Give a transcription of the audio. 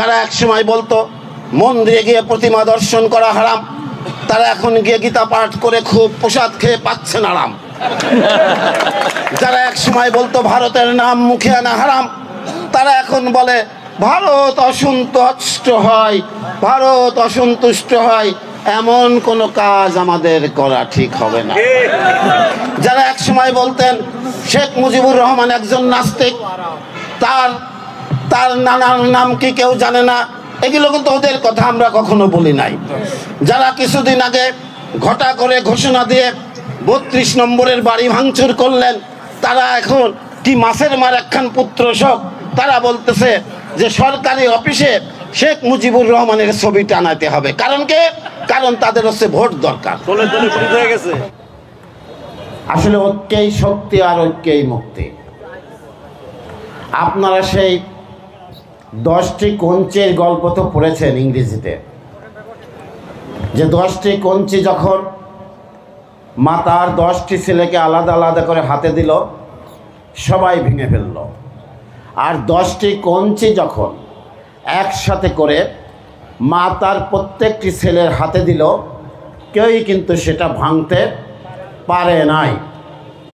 যারা একসময় বলতো মন্দিরে গিয়ে প্রতিমা দর্শন করা হারাম, তারা এখন গিয়ে গীতা পাঠ করে খুব প্রসাদ খেয়ে পাচ্ছেন আরাম। যারা একসময় বলতো ভারতের নাম মুখে আনা হারাম, তারা এখন বলে ভারত অসন্তুষ্ট হয়, ভারত অসন্তুষ্ট হয়, এমন কোনো কাজ আমাদের করা ঠিক হবে না। যারা একসময় বলতেন শেখ মুজিবুর রহমান একজন নাস্তিক, তার নানার নাম কি কেউ জানে না, এগুলো কিন্তু ওদের কথা আমরা কখনো বলি নাই। যারা কিছুদিন আগে ঘটা করে ঘোষণা দিয়ে 32 নম্বরের বাড়ি ভাঙচুর করলেন, তারা এখন কি মাছের মার একখান পুত্র শোক, তারা বলতেছে যে সরকারি অফিসে শেখ মুজিবুর রহমানের ছবি টানাতে হবে। কারণ তাদের হচ্ছে ভোট দরকার। আসলে ঐক্যই শক্তি আর ঐক্যই মুক্তি। আপনারা সেই 10টি কঞ্চির গল্প তো পড়েছেন ইংরেজিতে, যে 10টি কঞ্চি যখন মা তার 10টি ছেলেকে আলাদা আলাদা করে হাতে দিল, সবাই ভেঙে ফেলল। আর 10টি কঞ্চি যখন একসাথে করে মা তার প্রত্যেকটি ছেলের হাতে দিল, কেউই কিন্তু সেটা ভাঙতে পারে নাই।